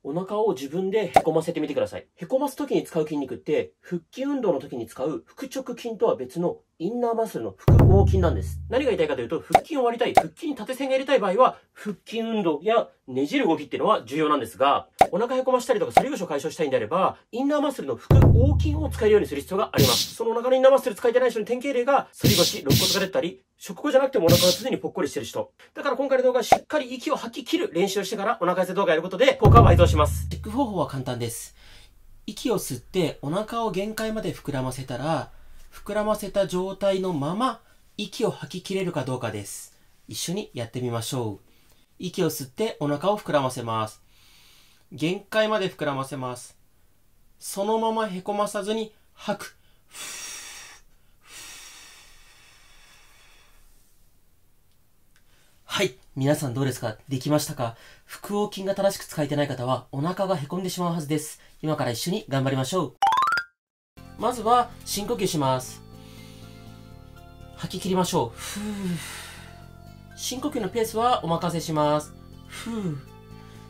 お腹を自分でへこませてみてください。へこます時に使う筋肉って、腹筋運動の時に使う腹直筋とは別のインナーマッスルの腹横筋なんです。何が言いたいかというと、腹筋を割りたい、腹筋に縦線が入れたい場合は、腹筋運動やねじる動きっていうのは重要なんですが、お腹へこましたりとか反り腰を解消したいんであれば、インナーマッスルの腹横筋を使えるようにする必要があります。そのお腹のインナーマッスル使えてない人の典型例が、反り腰、肋骨が出たり、食後じゃなくてもお腹が常にぽっこりしてる人。だから今回の動画はしっかり息を吐き切る練習をしてからお腹痩せ動画をやることで効果を倍増します。チェック方法は簡単です。息を吸ってお腹を限界まで膨らませたら、膨らませた状態のまま息を吐き切れるかどうかです。一緒にやってみましょう。息を吸ってお腹を膨らませます。限界まで膨らませます。そのままへこまさずに吐く。はい。皆さんどうですか？できましたか？腹横筋が正しく使えてない方はお腹がへこんでしまうはずです。今から一緒に頑張りましょう。まずは深呼吸します。吐き切りましょう。深呼吸のペースはお任せします。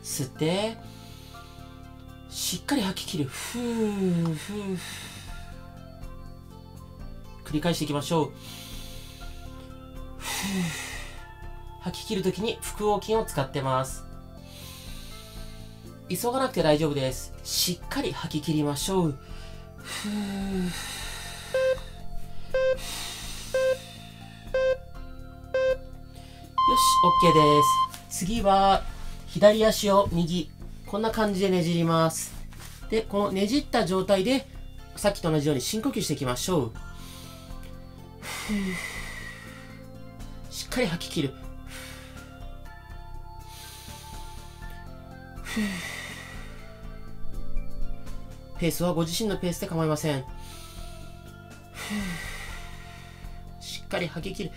吸って、しっかり吐き切る。繰り返していきましょう。吐き切るときに腹横筋を使ってます。急がなくて大丈夫です。しっかり吐き切りましょう。よし、OK です。次は、左足を右、こんな感じでねじります。で、このねじった状態で、さっきと同じように深呼吸していきましょう。しっかり吐き切る。ペースはご自身のペースで構いません。しっかり吐き切る。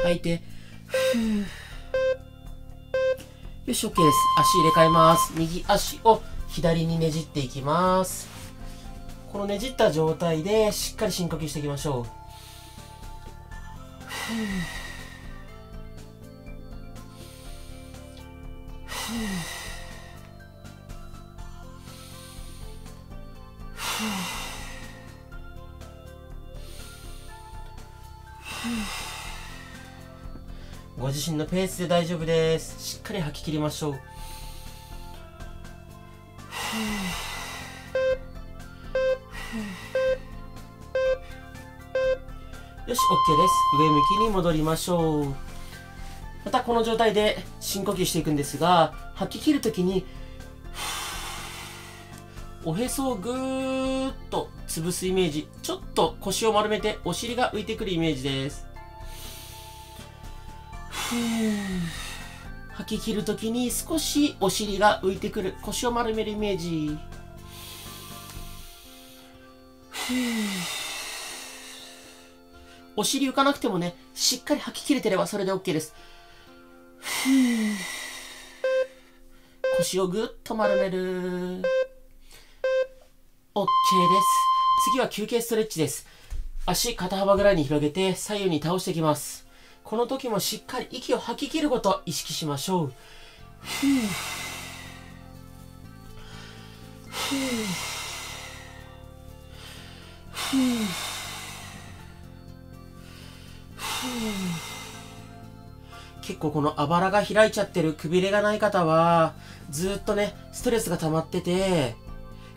吐いて。よし、OK です。足入れ替えます。右足を左にねじっていきます。このねじった状態でしっかり深呼吸していきましょう。ご自身のペースで大丈夫です。しっかり吐き切りましょう。よし、OK です。上向きに戻りましょう。またこの状態で深呼吸していくんですが、吐き切るときに、おへそをぐーっと潰すイメージ。ちょっと腰を丸めてお尻が浮いてくるイメージです。吐き切るときに少しお尻が浮いてくる。腰を丸めるイメージ。お尻浮かなくてもね、しっかり吐き切れてればそれで OK です。腰をぐっと丸める。OK です。次は休憩ストレッチです。足肩幅ぐらいに広げて左右に倒していきます。この時もしっかり息を吐き切ることを意識しましょう。結構このあばらが開いちゃってる、くびれがない方は、ずっとね、ストレスが溜まってて、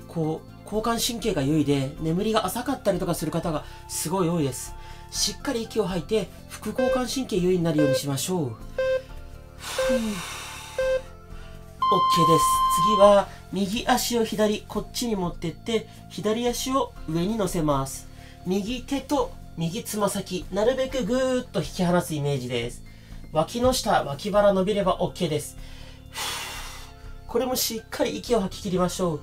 こう、交感神経が優位で、眠りが浅かったりとかする方がすごい多いです。しっかり息を吐いて、副交感神経優位になるようにしましょう。OK です。次は、右足を左、こっちに持ってって、左足を上に乗せます。右手と右つま先、なるべくぐーっと引き離すイメージです。脇の下、脇腹伸びれば OK です。これもしっかり息を吐き切りましょう。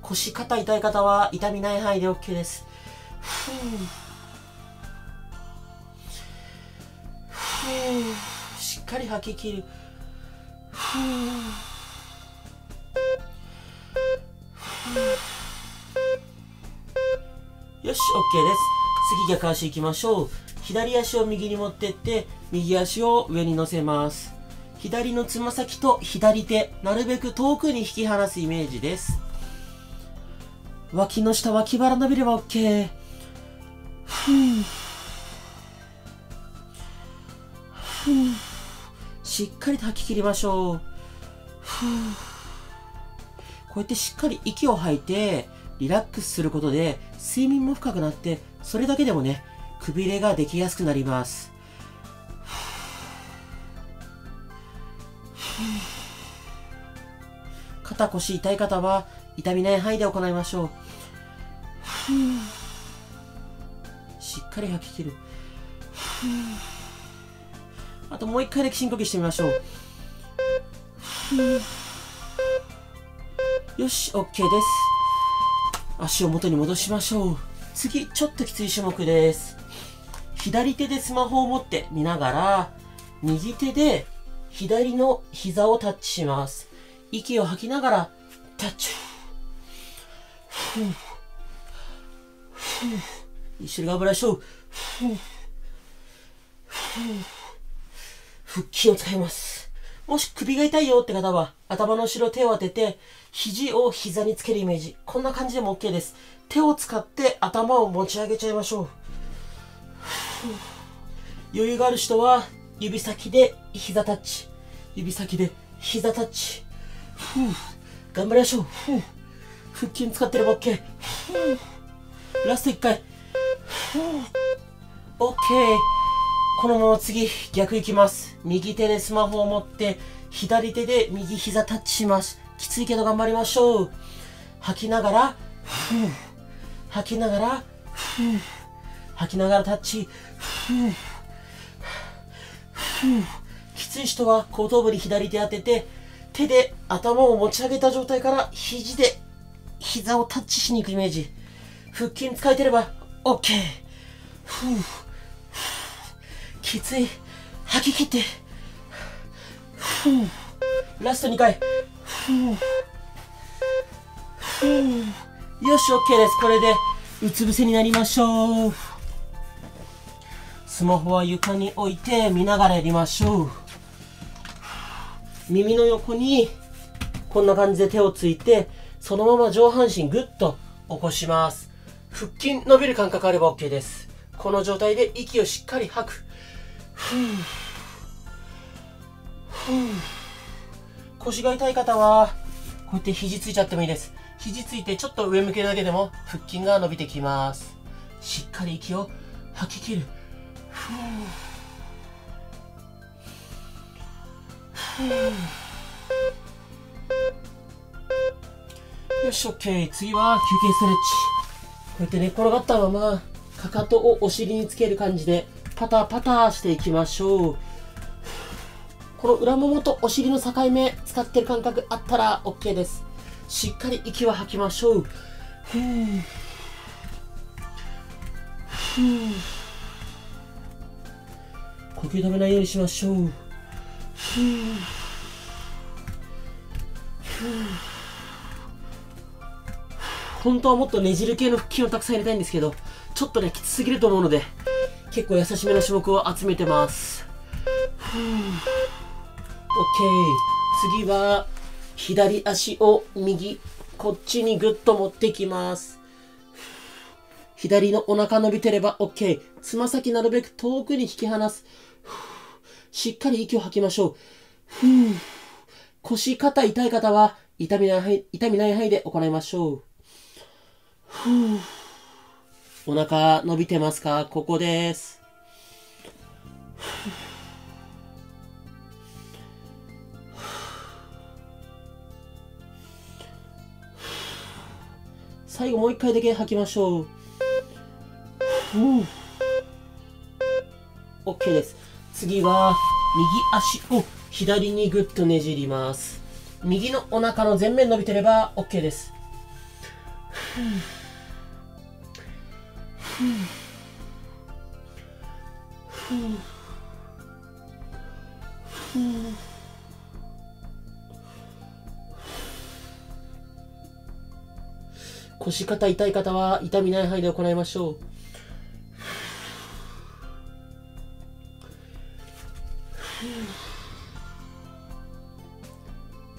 腰肩痛い方は痛みない範囲で OK です。しっかり吐き切る。OK です。次逆足行きましょう。左足を右に持ってって、右足を上に乗せます。左のつま先と左手、なるべく遠くに引き離すイメージです。脇の下、脇腹伸びれば OK。しっかりと吐き切りましょう。こうやってしっかり息を吐いて、リラックスすることで、睡眠も深くなって、それだけでもね、くびれができやすくなります。肩腰痛い方は、痛みない範囲で行いましょう。しっかり吐き切る。あともう一回だけ深呼吸してみましょう。よし、OK です。足を元に戻しましょう。次、ちょっときつい種目です。左手でスマホを持って見ながら、右手で左の膝をタッチします。息を吐きながら、タッチ。一緒に頑張りましょう。腹筋を使います。もし首が痛いよって方は、頭の後ろ手を当てて、肘を膝につけるイメージ。こんな感じでも OK です。手を使って頭を持ち上げちゃいましょう。余裕がある人は、指先で膝タッチ。指先で膝タッチ。頑張りましょう。腹筋使ってれば OK。ラスト1回。OK。このまま次、逆いきます。右手でスマホを持って、左手で右膝タッチします。きついけど頑張りましょう。吐きながら、吐きながら、吐きながらタッチ。きつい人は後頭部に左手当てて、手で頭を持ち上げた状態から肘で膝をタッチしに行くイメージ。腹筋使えてれば OK。きつい。吐き切って。ラスト2回。よし、OK です。これで、うつ伏せになりましょう。スマホは床に置いて見ながらやりましょう。耳の横に、こんな感じで手をついて、そのまま上半身ぐっと起こします。腹筋伸びる感覚あれば OK です。この状態で息をしっかり吐く。腰が痛い方は、こうやって肘ついちゃってもいいです。肘ついてちょっと上向けるだけでも腹筋が伸びてきます。しっかり息を吐き切る。よし、OK。次は休憩ストレッチ。こうやって寝っ転がったまま、かかとをお尻につける感じで、パタパタしていきましょう。この裏ももとお尻の境目使ってる感覚あったら OK です。しっかり息を吐きましょう。呼吸止めないようにしましょう。本当はもっとねじる系の腹筋をたくさん入れたいんですけど、ちょっとね、きつすぎると思うので、結構優しめの種目を集めてます。OK。次は、左足を右、こっちにぐっと持ってきます。左のお腹伸びてれば OK。つま先なるべく遠くに引き離す。しっかり息を吐きましょう。腰、肩痛い方は痛みない範囲で行いましょう。お腹伸びてますか？ここです。最後もう一回だけ吐きましょう。OK です。次は右足を左にぐっとねじります。右のお腹の前面伸びてれば OK です。腰肩痛い方は痛みない範囲で行いましょう。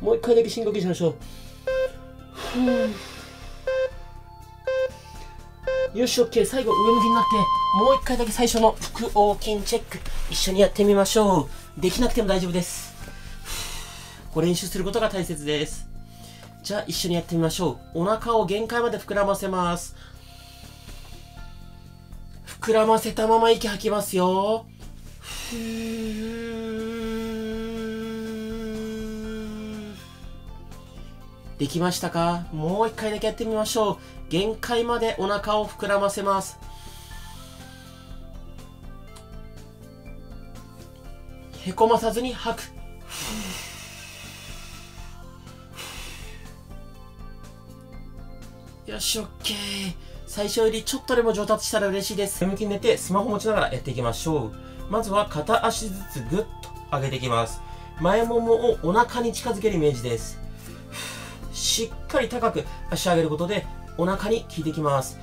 もう一回だけ深呼吸しましょう。よし、OK。最後、上向きになって、もう一回だけ最初の腹横筋チェック、一緒にやってみましょう。できなくても大丈夫です。これ練習することが大切です。じゃあ、一緒にやってみましょう。お腹を限界まで膨らませます。膨らませたまま息吐きますよ。できましたか？もう一回だけやってみましょう。限界までお腹を膨らませます。へこまさずに吐く。よし、OK。最初よりちょっとでも上達したら嬉しいです。上向きに寝てスマホ持ちながらやっていきましょう。まずは片足ずつぐっと上げていきます。前ももをお腹に近づけるイメージです。しっかり高く足上げることでお腹に効いてきます。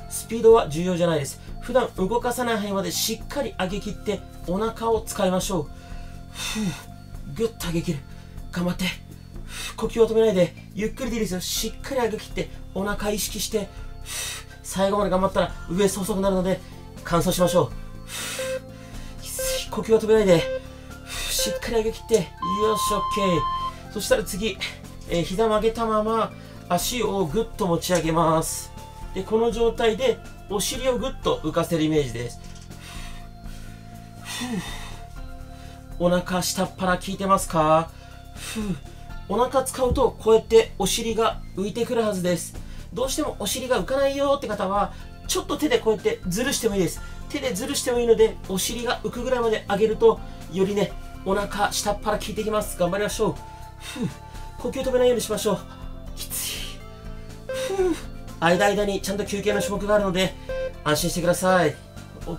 スピードは重要じゃないです。普段動かさない範囲までしっかり上げ切ってお腹を使いましょう。ぐっと上げ切る。頑張って。呼吸を止めないで、ゆっくりでいいですよ。しっかり上げ切ってお腹意識して、最後まで頑張ったらウエスト細くなるので乾燥しましょう。呼吸を止めないで、しっかり上げ切って、よし、OK。そしたら次、膝曲げたまま足をぐっと持ち上げます。で、この状態でお尻をぐっと浮かせるイメージです。お腹下っ腹効いてますか？お腹使うとこうやってお尻が浮いてくるはずです。どうしてもお尻が浮かないよって方はちょっと手でこうやってずるしてもいいです。手でずるしてもいいのでお尻が浮くぐらいまで上げるとよりね、お腹下っ腹効いてきます。頑張りましょう。呼吸止めないようにしましょう。きつい。間にちゃんと休憩の種目があるので安心してください。 OK。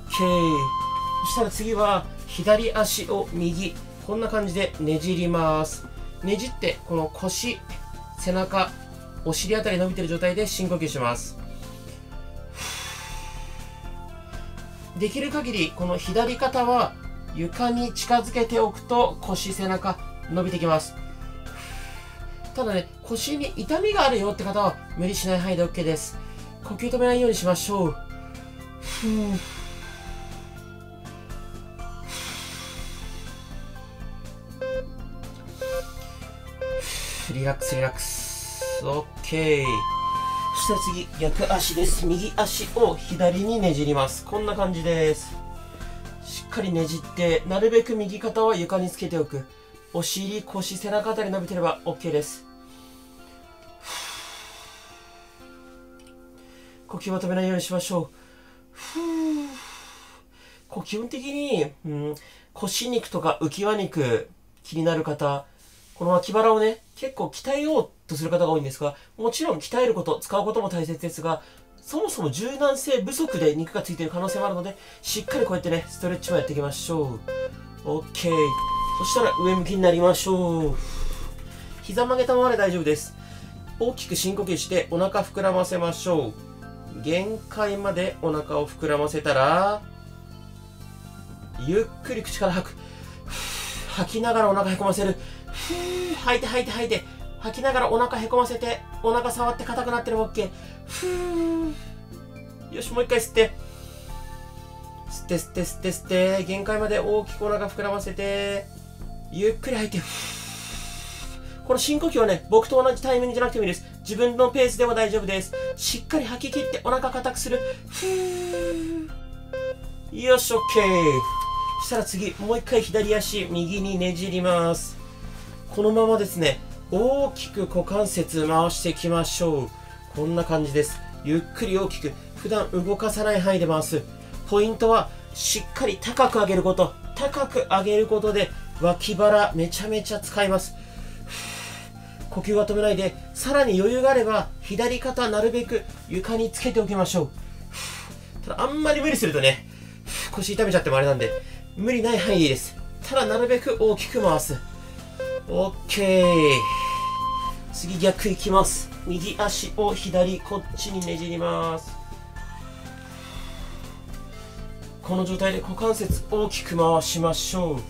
そしたら次は左足を右、こんな感じでねじります。ねじってこの腰、背中、お尻あたり伸びている状態で深呼吸します。できる限りこの左肩は床に近づけておくと腰、背中伸びてきます。ただね、腰に痛みがあるよって方は無理しない範囲で OK です。呼吸止めないようにしましょう。リラックスリラックス。 OK。 そしたら次、逆足です。右足を左にねじります。こんな感じです。しっかりねじって、なるべく右肩は床につけておく。お尻、腰、背中あたり伸びてれば OK です。呼吸は止めないようにしましょう。基本的に、腰肉とか浮き輪肉気になる方、この脇腹をね、結構鍛えようとする方が多いんですが、もちろん鍛えること、使うことも大切ですが、そもそも柔軟性不足で肉がついている可能性もあるので、しっかりこうやってね、ストレッチもやっていきましょう。OK。そしたら上向きになりましょう。膝曲げたままで大丈夫です。大きく深呼吸してお腹膨らませましょう。限界までお腹を膨らませたら、ゆっくり口から吐く。吐きながらお腹へこませる。吐いて吐いて吐いて。吐きながらお腹へこませて、お腹触って硬くなってるも OK。よし、もう一回吸って。吸って吸って吸って吸って。限界まで大きくお腹膨らませて、ゆっくり吐いて。この深呼吸はね、僕と同じタイミングじゃなくてもいいです。自分のペースでも大丈夫です。しっかり吐き切ってお腹硬くする。よし、OK。そしたら次、もう一回左足右にねじります。このままですね、大きく股関節回していきましょう。こんな感じです。ゆっくり大きく、普段動かさない範囲で回す。ポイントは、しっかり高く上げること。高く上げることで、脇腹めちゃめちゃ使います。呼吸は止めないで、さらに余裕があれば、左肩なるべく床につけておきましょう。ただ、あんまり無理するとね、腰痛めちゃってもあれなんで、無理ない範囲でいいです。ただ、なるべく大きく回す。OK。次逆いきます。右足を左、こっちにねじります。この状態で股関節大きく回しましょう。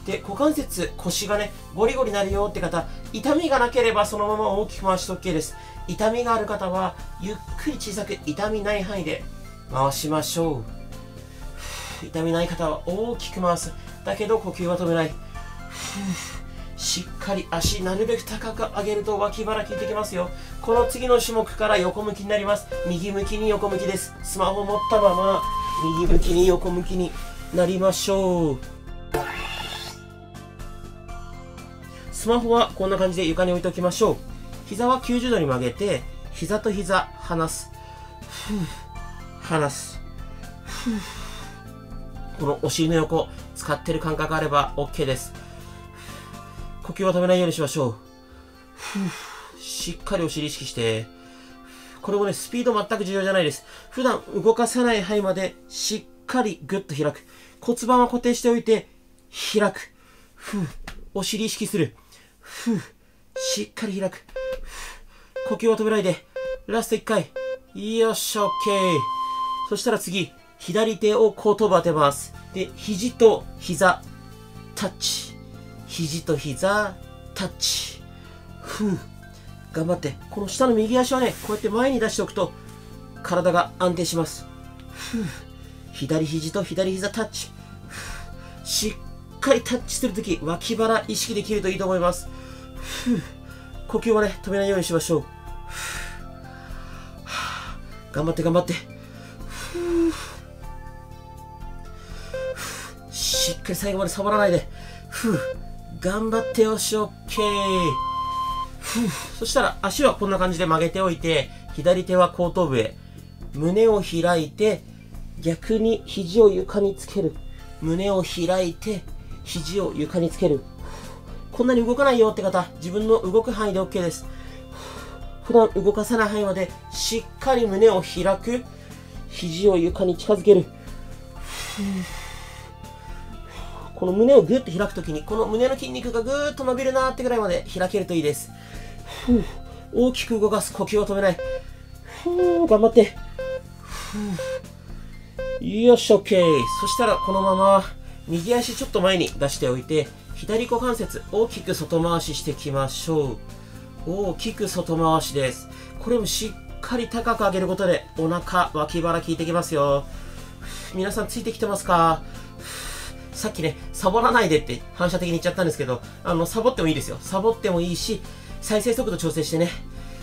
で、股関節、腰がね、ゴリゴリなるよって方、痛みがなければそのまま大きく回して OK です。痛みがある方は、ゆっくり小さく痛みない範囲で回しましょう。痛みない方は大きく回す。だけど呼吸は止めない。しっかり足なるべく高く上げると脇腹効いてきますよ。この次の種目から横向きになります。右向きに横向きです。スマホ持ったまま右向きに横向きになりましょう。スマホはこんな感じで床に置いておきましょう。膝は90度に曲げて、膝と膝離す。離す。このお尻の横使ってる感覚あれば OK です。呼吸を止めないようにしましょう。しっかりお尻意識して。これもね、スピード全く重要じゃないです。普段動かさない範囲までしっかりグッと開く。骨盤は固定しておいて、開く。お尻意識する。しっかり開く。呼吸を止めないで。ラスト1回。よっしゃ、OK。そしたら次、左手を後頭部当てます。で、肘と膝、タッチ。肘と膝、タッチ。頑張って。この下の右足はね、こうやって前に出しておくと、体が安定します。左肘と左膝タッチ。しっかりタッチするとき、脇腹意識できるといいと思います。呼吸はね、止めないようにしましょう。頑張って頑張って。しっかり最後までサボらないで。頑張ってよし、OK。そしたら足はこんな感じで曲げておいて、左手は後頭部へ。胸を開いて、逆に肘を床につける。胸を開いて、肘を床につける。こんなに動かないよって方、自分の動く範囲で OK です。普段動かさない範囲までしっかり胸を開く。肘を床に近づける。この胸をぐっと開くときに、この胸の筋肉がぐーっと伸びるなーってぐらいまで開けるといいです。大きく動かす。呼吸を止めない。頑張って。よし、OK。そしたらこのまま右足ちょっと前に出しておいて、左股関節大きく外回ししていきましょう。大きく外回しです。これもしっかり高く上げることでお腹、脇腹効いてきますよ。皆さんついてきてますか？さっきね、サボらないでって反射的に言っちゃったんですけど、サボってもいいですよ。サボってもいいし、再生速度調整してね、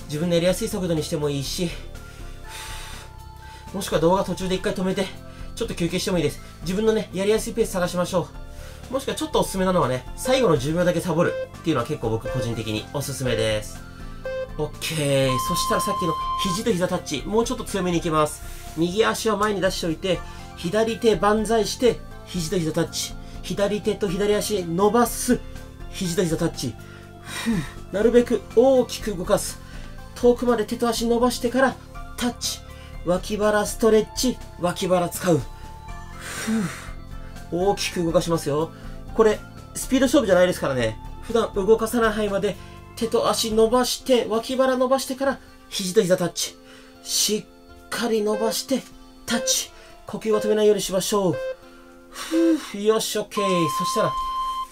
自分のやりやすい速度にしてもいいし、もしくは動画途中で一回止めて、ちょっと休憩してもいいです。自分のね、やりやすいペース探しましょう。もしくはちょっとおすすめなのはね、最後の10秒だけサボるっていうのは結構僕個人的におすすめです。OK。そしたらさっきの肘と膝タッチ、もうちょっと強めに行きます。右足を前に出しておいて、左手万歳して、肘と膝タッチ。左手と左足伸ばす。肘と膝タッチ。なるべく大きく動かす。遠くまで手と足伸ばしてからタッチ。脇腹ストレッチ。脇腹使う。大きく動かしますよ。これ、スピード勝負じゃないですからね。普段動かさない範囲まで手と足伸ばして、脇腹伸ばしてから肘と膝タッチ。しっかり伸ばしてタッチ。呼吸を止めないようにしましょう。よし、OK。そしたら、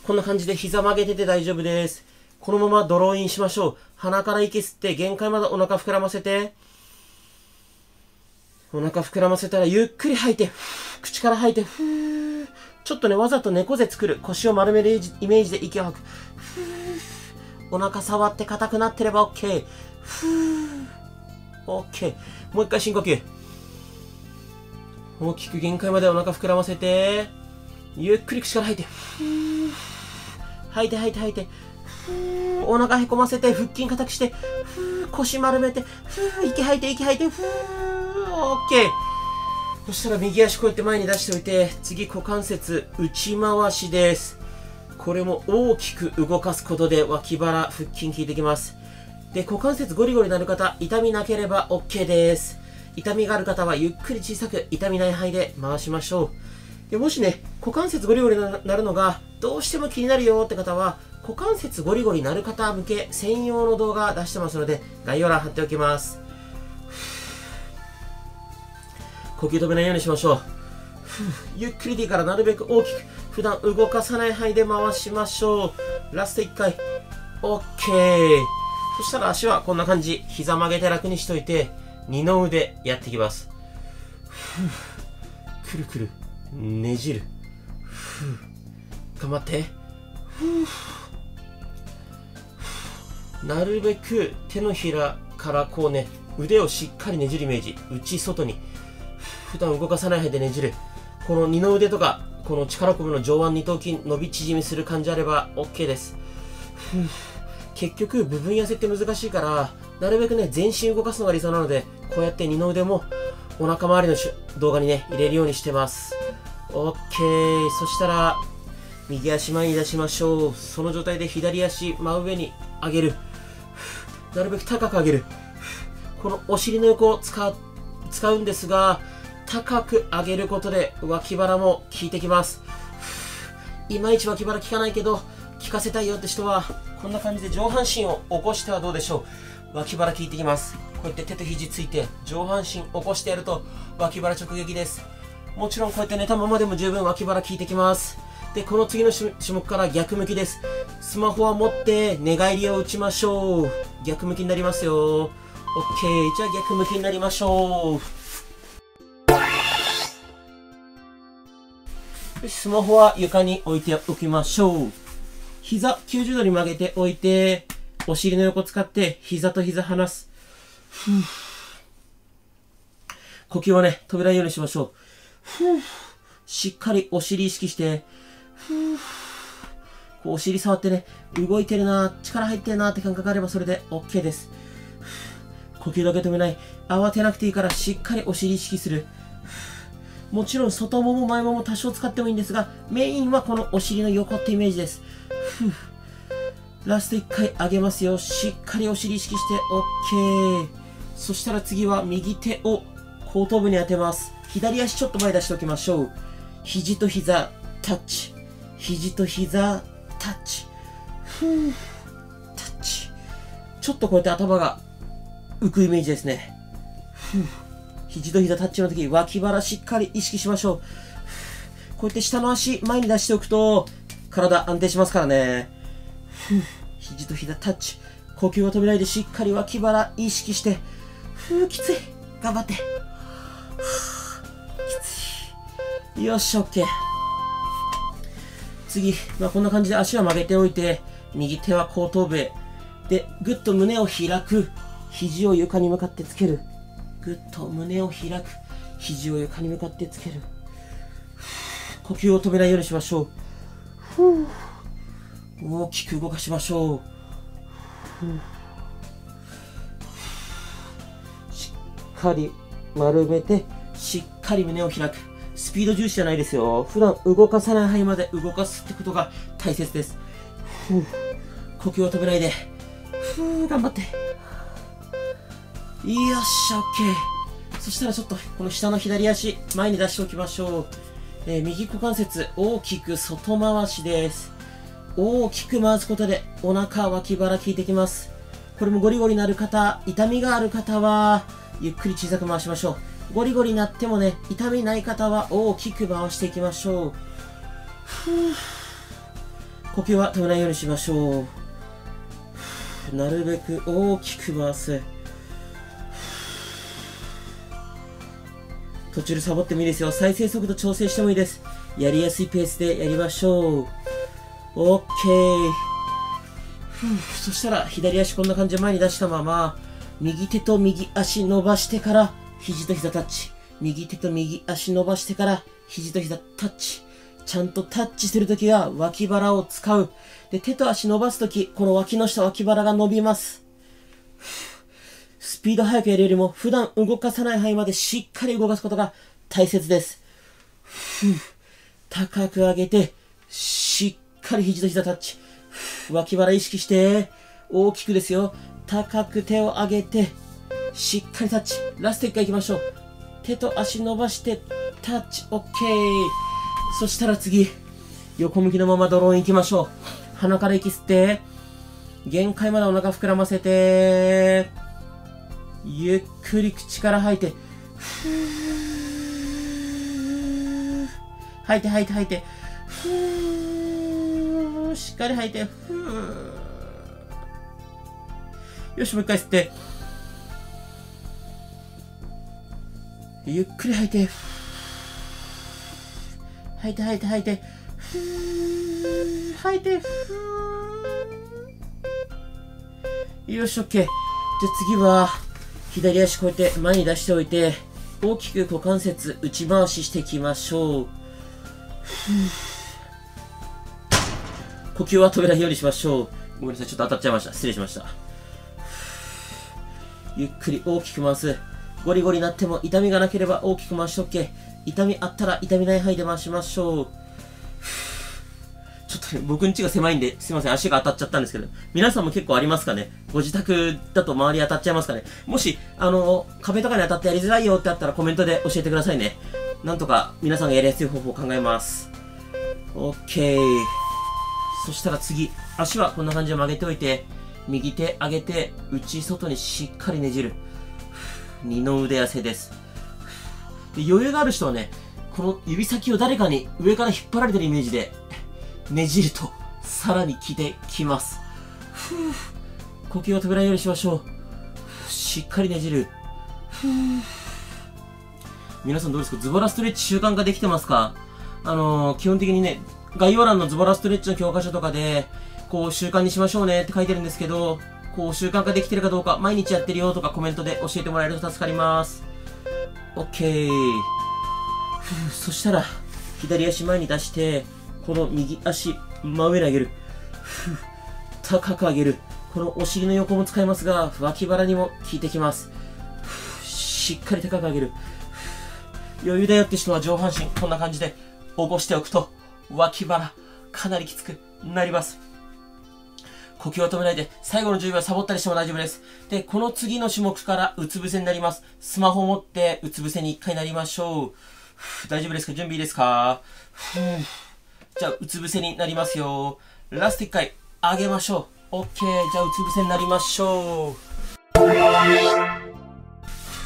こんな感じで膝曲げてて大丈夫です。このままドローインしましょう。鼻から息吸って、限界までお腹膨らませて。お腹膨らませたら、ゆっくり吐いて、口から吐いて、ちょっとね、わざと猫背作る。腰を丸めるイメージで息を吐く。お腹触って硬くなってれば OK。OK。もう一回深呼吸。大きく限界までお腹膨らませて、ゆっくり口から吐いて、吐いて吐いて吐いて、お腹へこませて、腹筋硬くして、腰丸めて、息吐いて息吐いて、OK。そしたら右足こうやって前に出しておいて、次股関節内回しです。これも大きく動かすことで脇腹、腹筋効いてきます。で、股関節ゴリゴリなる方、痛みなければ OK です。痛みがある方はゆっくり小さく痛みない範囲で回しましょう。でもしね、股関節ゴリゴリなるのがどうしても気になるよって方は、股関節ゴリゴリなる方向け専用の動画出してますので、概要欄貼っておきます。呼吸止めないようにしましょう。ゆっくりでいいからなるべく大きく。普段動かさない範囲で回しましょう。ラスト1回。OK。そしたら足はこんな感じ。膝曲げて楽にしといて、二の腕やっていきます。くるくる。ねじる。頑張って。なるべく手のひらからこうね、腕をしっかりねじるイメージ。内外に。普段動かさない範囲でねじる。この二の腕とか、この力こぶの上腕二頭筋伸び縮みする感じあれば OK です。結局部分痩せって難しいから、なるべくね、全身動かすのが理想なので、こうやって二の腕もお腹周りの動画にね、入れるようにしてます。OK。そしたら、右足前に出しましょう。その状態で左足真上に上げる。なるべく高く上げる。このお尻の横を使うんですが、高く上げることで脇腹も効いてきます。いまいち脇腹効かないけど、効かせたいよって人は、こんな感じで上半身を起こしてはどうでしょう。脇腹効いてきます。こうやって手と肘ついて、上半身起こしてやると、脇腹直撃です。もちろんこうやって寝たままでも十分脇腹効いてきます。で、この次の種目から逆向きです。スマホは持って寝返りを打ちましょう。逆向きになりますよ。OK。じゃあ逆向きになりましょう。スマホは床に置いておきましょう。膝90度に曲げておいて、お尻の横使って膝と膝離す。呼吸はね、止めないようにしましょう。しっかりお尻意識して、こうお尻触ってね、動いてるな、力入ってるなって感覚があればそれで OK です。呼吸だけ止めない。慌てなくていいからしっかりお尻意識する。もちろん外もも前もも多少使ってもいいんですが、メインはこのお尻の横ってイメージです。ラスト1回上げますよ。しっかりお尻意識して OK。そしたら次は右手を後頭部に当てます。左足ちょっと前出しておきましょう。肘と膝タッチ。肘と膝タッチ。タッチ。ちょっとこうやって頭が浮くイメージですね。肘と膝タッチの時、脇腹しっかり意識しましょう。こうやって下の足前に出しておくと、体安定しますからね。肘と膝タッチ。呼吸を止めないでしっかり脇腹意識して。きつい。頑張って。きつい。よし、OK。次、こんな感じで足は曲げておいて、右手は後頭部へ。で、ぐっと胸を開く。肘を床に向かってつける。ぐっと胸を開く。肘を床に向かってつける。呼吸を止めないようにしましょう。大きく動かしましょう。しっかり丸めて、しっかり胸を開く。スピード重視じゃないですよ。普段動かさない範囲まで動かすってことが大切です。呼吸を止めないで。頑張って。よっしゃ、OK。そしたらちょっと、この下の左足、前に出しておきましょう。右股関節、大きく外回しです。大きく回すことで、お腹、脇腹効いてきます。これもゴリゴリなる方、痛みがある方は、ゆっくり小さく回しましょう。ゴリゴリなってもね、痛みない方は大きく回していきましょう。呼吸は止めないようにしましょう。なるべく大きく回す。途中でサボってもいいですよ。再生速度調整してもいいです。やりやすいペースでやりましょう。OK。そしたら左足こんな感じで前に出したまま、右手と右足伸ばしてから、肘と膝タッチ。右手と右足伸ばしてから、肘と膝タッチ。ちゃんとタッチするときは脇腹を使う。で、手と足伸ばすとき、この脇の下脇腹が伸びます。スピード速くやるよりも、普段動かさない範囲までしっかり動かすことが大切です。高く上げて、しっかり肘と膝タッチ。脇腹意識して、大きくですよ。高く手を上げて、しっかりタッチ。ラスト1回行きましょう。手と足伸ばして、タッチ、OK。そしたら次、横向きのままドローン行きましょう。鼻から息吸って、限界までお腹膨らませて、ゆっくり口から吐いて、吐いて吐いて吐いて、ふー。しっかり吐いて、ふー。よし、もう一回吸って。ゆっくり吐いて。吐いて吐いて吐いて。ふー。吐いて、ふー。よし、オッケー。じゃあ次は、左足こうやって前に出しておいて、大きく股関節内回ししていきましょう。呼吸は止めないようにしましょう。ごめんなさい、ちょっと当たっちゃいました。失礼しました。ゆっくり大きく回す。ゴリゴリなっても痛みがなければ大きく回しておけ。痛みあったら痛みない範囲で回しましょう。ちょっとね、僕ん家が狭いんで、すいません、足が当たっちゃったんですけど、皆さんも結構ありますかね？ご自宅だと周り当たっちゃいますかね？もし、壁とかに当たってやりづらいよってあったらコメントで教えてくださいね。なんとか皆さんがやりやすい方法を考えます。OK。そしたら次、足はこんな感じで曲げておいて、右手上げて、内外にしっかりねじる。二の腕痩せです。で、余裕がある人はね、この指先を誰かに上から引っ張られてるイメージで、ねじると、さらに効いてきます。呼吸を止めないようにしましょう。しっかりねじる。皆さんどうですか？ズボラストレッチ習慣化できてますか？基本的にね、概要欄のズボラストレッチの教科書とかで、こう習慣にしましょうねって書いてるんですけど、こう習慣化できてるかどうか、毎日やってるよとかコメントで教えてもらえると助かります。OK。そしたら、左足前に出して、この右足、真上に上げる。高く上げる。このお尻の横も使いますが、脇腹にも効いてきます。しっかり高く上げる。余裕だよって人は上半身、こんな感じで起こしておくと、脇腹、かなりきつくなります。呼吸を止めないで、最後の10秒サボったりしても大丈夫です。で、この次の種目からうつ伏せになります。スマホを持ってうつ伏せに1回なりましょう。大丈夫ですか？準備いいですか？じゃあ、うつ伏せになりますよ。ラスト1回、上げましょう。OK。じゃあ、うつ伏せになりましょう。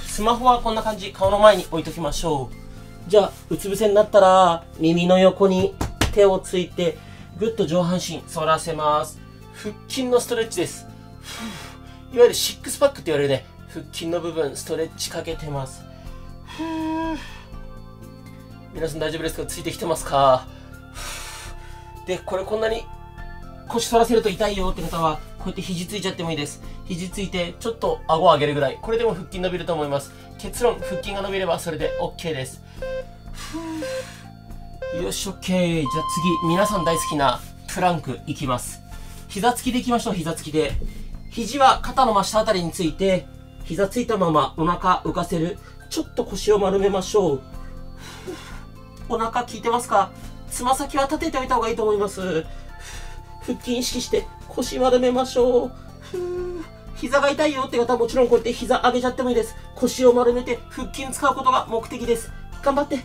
スマホはこんな感じ、顔の前に置いときましょう。じゃあ、うつ伏せになったら、耳の横に手をついて、ぐっと上半身反らせます。腹筋のストレッチです。いわゆるシックスパックって言われるね、腹筋の部分、ストレッチかけてます。皆さん大丈夫ですか？ついてきてますか？で、これこんなに腰反らせると痛いよって方は、こうやって肘ついちゃってもいいです。肘ついて、ちょっと顎を上げるぐらい。これでも腹筋伸びると思います。結論、腹筋が伸びればそれで OK です。よし、OK。じゃあ次、皆さん大好きなプランクいきます。膝つきでいきましょう、膝つきで。肘は肩の真下あたりについて、膝ついたままお腹浮かせる。ちょっと腰を丸めましょう。お腹効いてますか？つま先は立てておいた方がいいと思います。腹筋意識して腰丸めましょう。膝が痛いよって方はもちろんこうやって膝上げちゃってもいいです。腰を丸めて腹筋使うことが目的です。頑張って。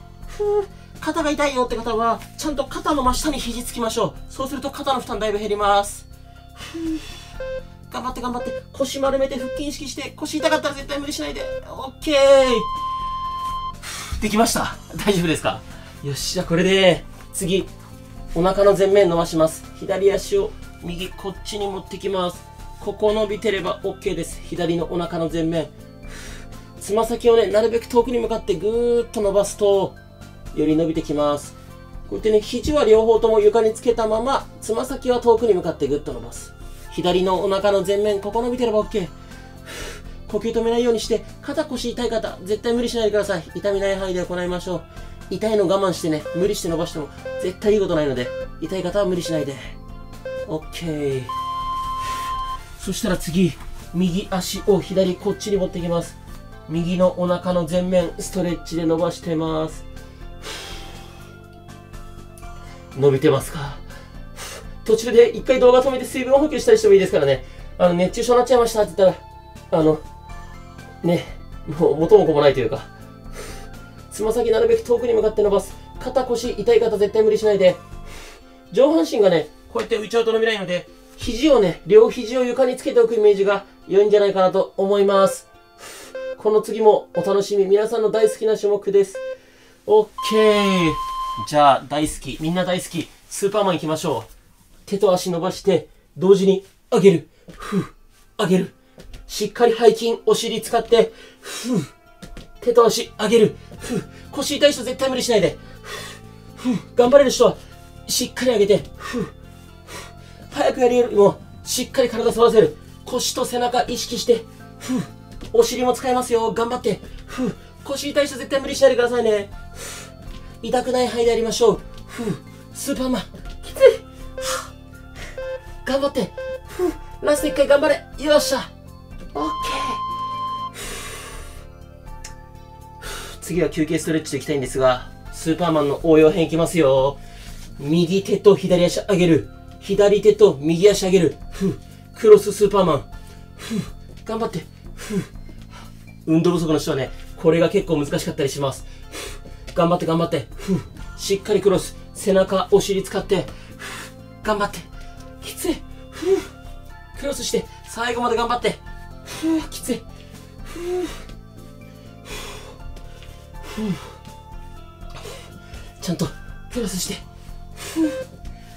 肩が痛いよって方はちゃんと肩の真下に肘つきましょう。そうすると肩の負担だいぶ減ります。頑張って頑張って。腰丸めて腹筋意識して。腰痛かったら絶対無理しないで。OK。できました。大丈夫ですか？よし、じゃあこれで次お腹の前面伸ばします。左足を右こっちに持ってきます。ここ伸びてれば OK です。左のお腹の前面。つま先をね、なるべく遠くに向かってぐーっと伸ばすとより伸びてきます。こうやってね、肘は両方とも床につけたまま、つま先は遠くに向かってぐっと伸ばす。左のお腹の前面、ここ伸びてれば OK。呼吸止めないようにして、肩腰痛い方、絶対無理しないでください。痛みない範囲で行いましょう。痛いの我慢してね、無理して伸ばしても絶対いいことないので、痛い方は無理しないで。OK。そしたら次、右足を左こっちに持ってきます。右のお腹の前面、ストレッチで伸ばしてます。伸びてますか？途中で一回動画止めて水分補給したりしてもいいですからね。熱中症になっちゃいましたって言ったら、ね、もう元も子もないというか、つま先なるべく遠くに向かって伸ばす。肩腰痛い方絶対無理しないで。上半身がね、こうやって浮いちゃうと伸びないので、肘をね、両肘を床につけておくイメージが良いんじゃないかなと思います。この次もお楽しみ。皆さんの大好きな種目です。OK。じゃあ、大好き。みんな大好き。スーパーマン行きましょう。手と足伸ばして、同時に上げる。上げる。しっかり背筋、お尻使って、手と足上げる。腰痛い人絶対無理しないで。頑張れる人は、しっかり上げて、早くやるよりも、しっかり体反らせる。腰と背中意識して、お尻も使いますよ。頑張って。腰痛い人絶対無理しないでくださいね。痛くない範囲でやりましょう。スーパーマン、きつい。頑張って。ラスト1回頑張れ。よっしゃ。オッケー。次は休憩ストレッチでいきたいんですが、スーパーマンの応用編いきますよ。右手と左足上げる。左手と右足上げる。クロススーパーマン。頑張って。運動不足の人はね、これが結構難しかったりします。頑張って頑張って。しっかりクロス。背中、お尻使って。頑張って。きつい。クロスして、最後まで頑張って。きつい。ちゃんとクロスして。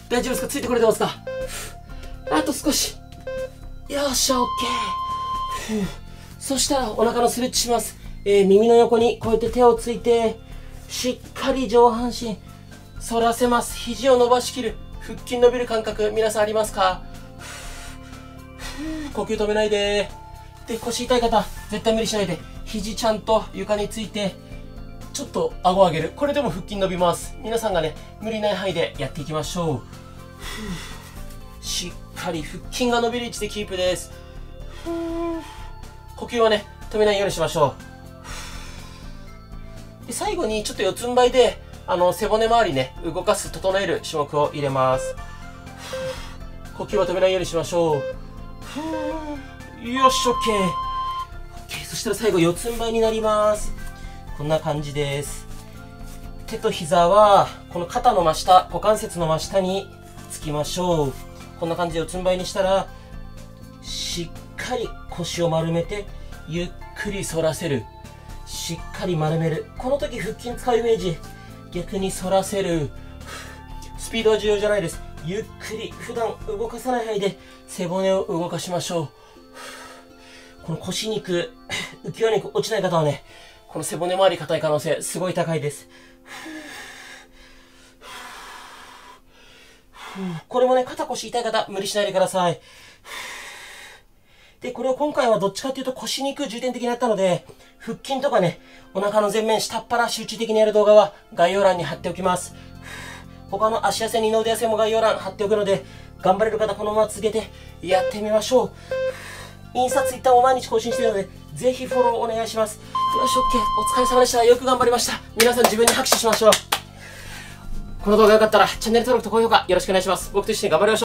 大丈夫ですか？ついてこれてますか？あと少し。よっしゃ、オッケー。そしたらお腹のストレッチします。耳の横にこうやって手をついて、しっかり上半身反らせます。肘を伸ばしきる。腹筋伸びる感覚、皆さんありますか？呼吸止めないで。で、腰痛い方、絶対無理しないで。肘ちゃんと床について、ちょっと顎を上げる。これでも腹筋伸びます。皆さんがね、無理ない範囲でやっていきましょう。しっかり腹筋が伸びる位置でキープです。呼吸はね、止めないようにしましょう。で、最後にちょっと四つん這いで、背骨周りね、動かす、整える種目を入れます。呼吸は止めないようにしましょう。よし、OK。そしたら最後、四つん這いになります。こんな感じです。手と膝は、この肩の真下、股関節の真下につきましょう。こんな感じで四つん這いにしたら、しっかり腰を丸めて、ゆっくり反らせる。しっかり丸める。この時腹筋使うイメージ。逆に反らせる。スピードは重要じゃないです。ゆっくり、普段動かさない範囲で背骨を動かしましょう。この腰肉、浮輪肉落ちない方はね、この背骨周り硬い可能性すごい高いです。これもね、肩腰痛い方、無理しないでください。で、これを今回はどっちかっていうと腰肉重点的にやったので、腹筋とかね、お腹の前面、下っ腹集中的にやる動画は概要欄に貼っておきます。他の足痩せ、二の腕痩せも概要欄貼っておくので、頑張れる方このまま続けてやってみましょう。インスタ、ツイッターも毎日更新しているので、ぜひフォローお願いします。よし、OK。お疲れ様でした。よく頑張りました。皆さん自分に拍手しましょう。この動画が良かったら、チャンネル登録と高評価よろしくお願いします。僕と一緒に頑張りましょう。